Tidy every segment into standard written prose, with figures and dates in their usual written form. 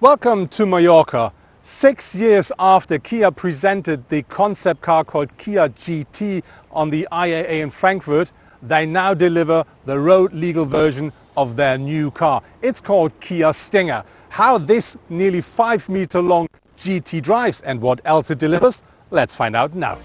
Welcome to Mallorca. 6 years after Kia presented the concept car called Kia GT on the IAA in Frankfurt, they now deliver the road legal version of their new car. It's called Kia Stinger. How this nearly 5 meter long GT drives and what else it delivers, let's find out now.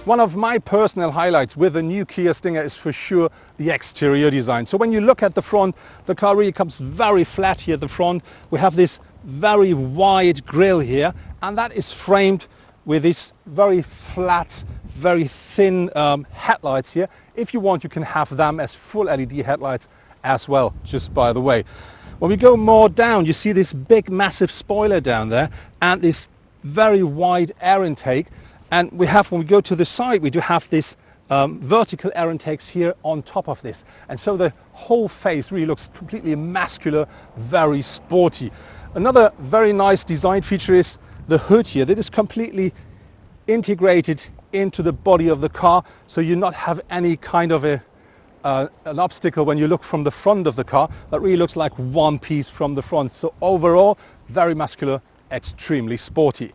One of my personal highlights with the new Kia Stinger is for sure the exterior design. So when you look at the front, the car really comes very flat here at the front. We have this very wide grille here, and that is framed with these very flat, very thin headlights here. If you want, you can have them as full LED headlights as well, just by the way. When we go more down, you see this big massive spoiler down there and this very wide air intake. And we have, when we go to the side, we do have this vertical air intakes here on top of this. And so the whole face really looks completely muscular, very sporty. Another very nice design feature is the hood here. That is completely integrated into the body of the car, so you not have any kind of an obstacle when you look from the front of the car. That really looks like one piece from the front. So overall, very muscular, extremely sporty.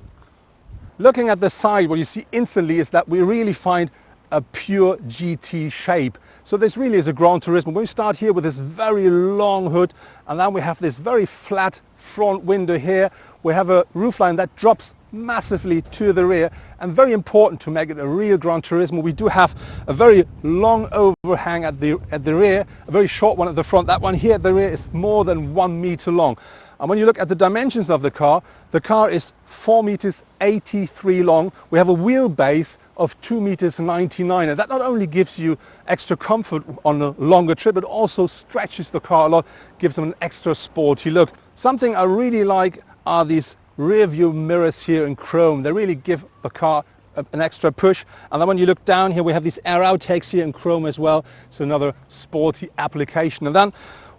Looking at the side, what you see instantly is that we really find a pure GT shape. So this really is a Gran Turismo. When we start here with this very long hood, and then we have this very flat front window here. We have a roofline that drops massively to the rear, and very important to make it a real Gran Turismo, we do have a very long overhang at the rear, a very short one at the front. That one here at the rear is more than 1 meter long. And when you look at the dimensions of the car is 4 meters 83 long. We have a wheelbase of 2 meters 99, and that not only gives you extra comfort on a longer trip, but also stretches the car a lot, gives them an extra sporty look. Something I really like are these rear view mirrors here in chrome. They really give the car an extra push. And then when you look down here, we have these air outtakes here in chrome as well. So another sporty application. And then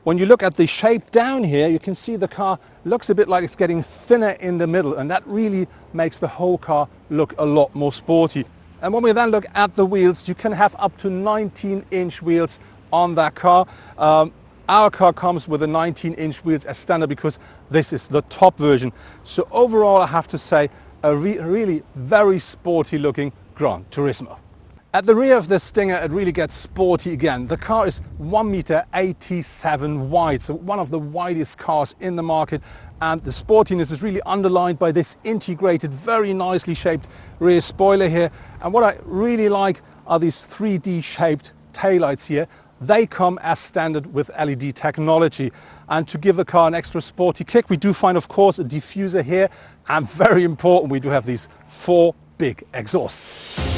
when you look at the shape down here, you can see the car looks a bit like it's getting thinner in the middle, and that really makes the whole car look a lot more sporty. And when we then look at the wheels, you can have up to 19-inch wheels on that car. Our car comes with a 19-inch wheels as standard because this is the top version. So overall, I have to say, a really very sporty looking Gran Turismo. At the rear of the Stinger, it really gets sporty again. The car is 1 meter 87 wide, so one of the widest cars in the market. And the sportiness is really underlined by this integrated, very nicely shaped rear spoiler here. And what I really like are these 3D shaped taillights here. They come as standard with LED technology. And to give the car an extra sporty kick, we do find, of course, a diffuser here. And very important, we do have these 4 big exhausts.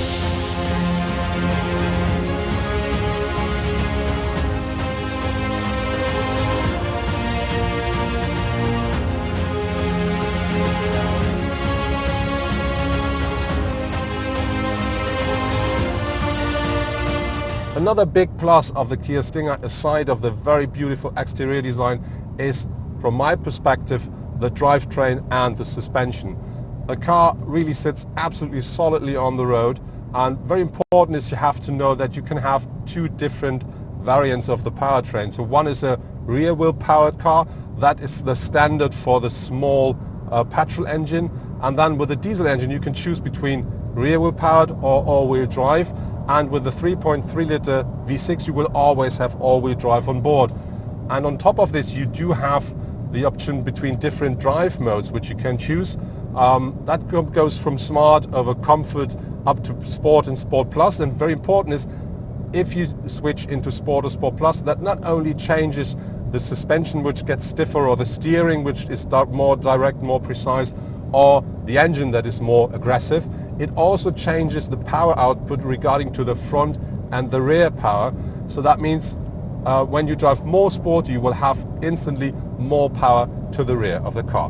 Another big plus of the Kia Stinger, aside of the very beautiful exterior design, is, from my perspective, the drivetrain and the suspension. The car really sits absolutely solidly on the road, and very important is you have to know that you can have 2 different variants of the powertrain. So one is a rear wheel powered car, that is the standard for the small petrol engine, and then with the diesel engine you can choose between rear wheel powered or all-wheel drive. And with the 3.3 liter V6 you will always have all-wheel drive on board. And on top of this you do have the option between different drive modes which you can choose. That goes from Smart over Comfort up to Sport and Sport Plus. And very important is, if you switch into Sport or Sport Plus, that not only changes the suspension which gets stiffer, or the steering which is more direct, more precise, or the engine that is more aggressive, it also changes the power output regarding to the front and the rear power. So that means when you drive more sport, you will have instantly more power to the rear of the car.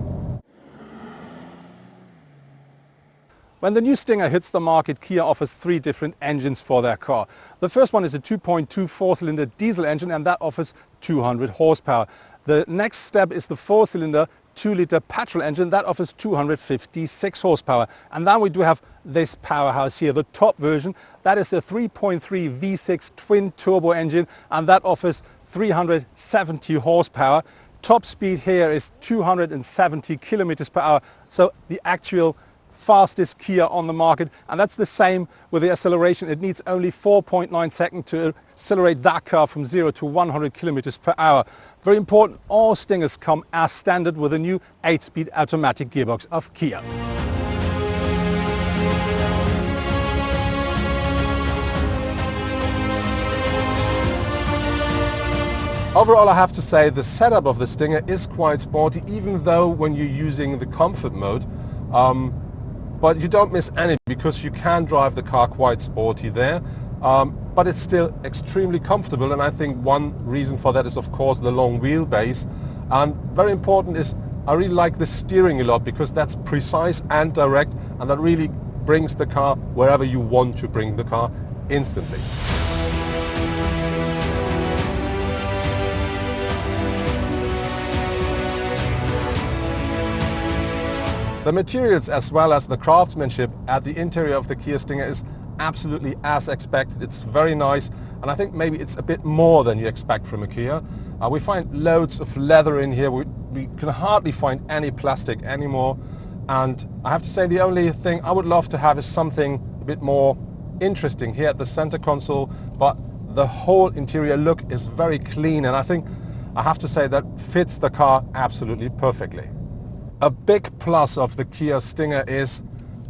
When the new Stinger hits the market, Kia offers 3 different engines for their car. The first one is a 2.2 4-cylinder diesel engine, and that offers 200 horsepower. The next step is the 4-cylinder 2-liter petrol engine that offers 256 horsepower. And then we do have this powerhouse here, the top version. That is a 3.3 V6 twin turbo engine, and that offers 370 horsepower. Top speed here is 270 kilometers per hour. So the actual fastest Kia on the market, and that's the same with the acceleration. It needs only 4.9 seconds to accelerate that car from 0 to 100 kilometers per hour. Very important, all Stingers come as standard with a new 8-speed automatic gearbox of Kia. Overall, I have to say the setup of the Stinger is quite sporty, even though when you're using the comfort mode. But you don't miss any because you can drive the car quite sporty there. But it's still extremely comfortable, and I think one reason for that is of course the long wheelbase. And very important is I really like the steering a lot because that's precise and direct, and that really brings the car wherever you want to bring the car instantly. The materials as well as the craftsmanship at the interior of the Kia Stinger is absolutely as expected. It's very nice, and I think maybe it's a bit more than you expect from a Kia. We find loads of leather in here. We can hardly find any plastic anymore, and I have to say the only thing I would love to have is something a bit more interesting here at the center console, but the whole interior look is very clean, and I think I have to say that fits the car absolutely perfectly. A big plus of the Kia Stinger is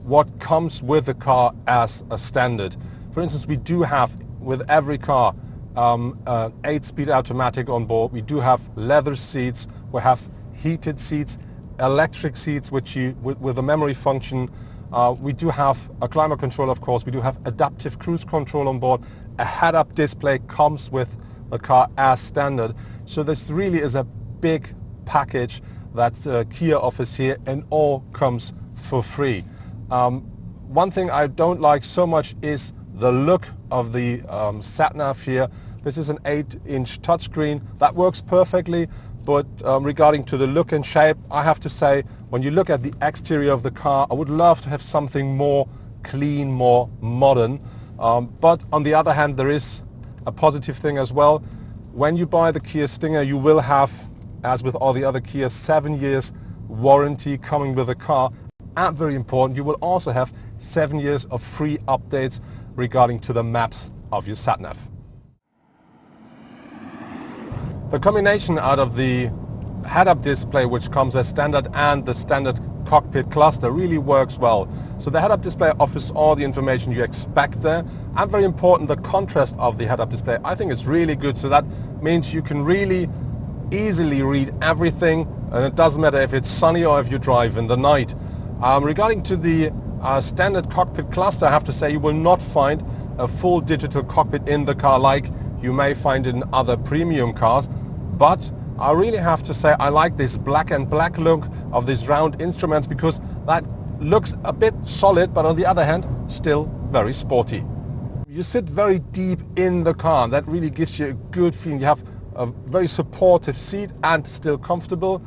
what comes with the car as a standard. For instance, we do have with every car 8-speed automatic on board. We do have leather seats, we have heated seats, electric seats with a memory function. We do have a climate control, of course. We do have adaptive cruise control on board. A head-up display comes with the car as standard. So this really is a big package that Kia offers here, and all comes for free. One thing I don't like so much is the look of the sat-nav here. This is an 8-inch touchscreen that works perfectly, but regarding to the look and shape, I have to say, when you look at the exterior of the car, I would love to have something more clean, more modern. But on the other hand, there is a positive thing as well. When you buy the Kia Stinger, you will have, as with all the other Kias, 7 years warranty coming with the car. And very important, you will also have 7 years of free updates regarding to the maps of your sat-nav. The combination out of the head-up display, which comes as standard, and the standard cockpit cluster really works well. So the head-up display offers all the information you expect there. And very important, the contrast of the head-up display I think is really good. So that means you can really easily read everything, and it doesn't matter if it's sunny or if you drive in the night. Regarding to the standard cockpit cluster, I have to say you will not find a full digital cockpit in the car like you may find in other premium cars, but I really have to say I like this black and black look of these round instruments because that looks a bit solid, but on the other hand still very sporty. You sit very deep in the car, that really gives you a good feeling. You have a very supportive seat and still comfortable.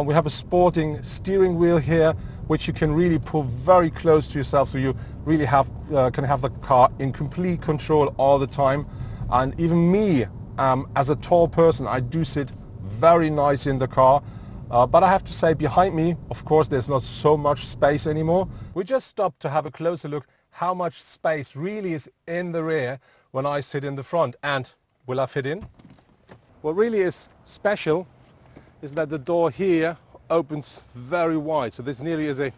We have a sporting steering wheel here, which you can really pull very close to yourself, so you really can have the car in complete control all the time. And even me, as a tall person, I do sit very nice in the car. But I have to say, behind me, of course, there's not so much space anymore. We just stopped to have a closer look how much space really is in the rear when I sit in the front. And will I fit in? What really is special is that the door here opens very wide. So this nearly is a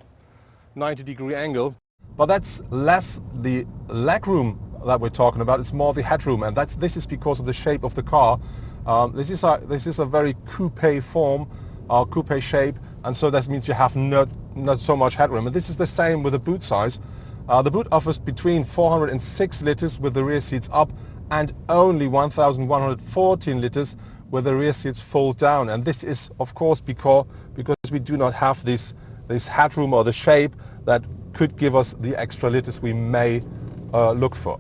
90-degree angle. But that's less the legroom that we're talking about. It's more the headroom, and this is because of the shape of the car. This is a very coupe form, coupe shape, and so that means you have not so much headroom. And this is the same with the boot size. The boot offers between 406 liters with the rear seats up, and only 1,114 liters with the rear seats fold down. And this is of course because we do not have this headroom or the shape that could give us the extra liters we may look for.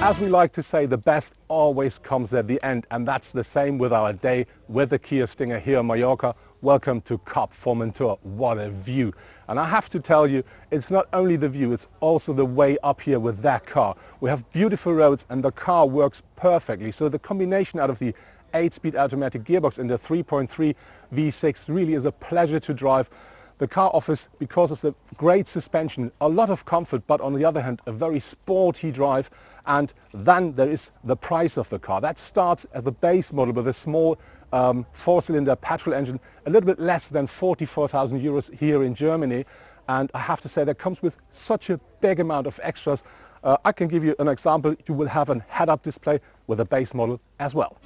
as we like to say, the best always comes at the end, and that's the same with our day with the Kia Stinger here in Mallorca. Welcome to Cap Formentor. What a view. And I have to tell you, it's not only the view, it's also the way up here with that car. We have beautiful roads and the car works perfectly. So the combination out of the 8-speed automatic gearbox and the 3.3 V6 really is a pleasure to drive. The car offers, because of the great suspension, a lot of comfort, but on the other hand, a very sporty drive. And then there is the price of the car. That starts at the base model with a small 4-cylinder petrol engine, a little bit less than 44,000 euros here in Germany. And I have to say that comes with such a big amount of extras. I can give you an example. You will have a head-up display with a base model as well.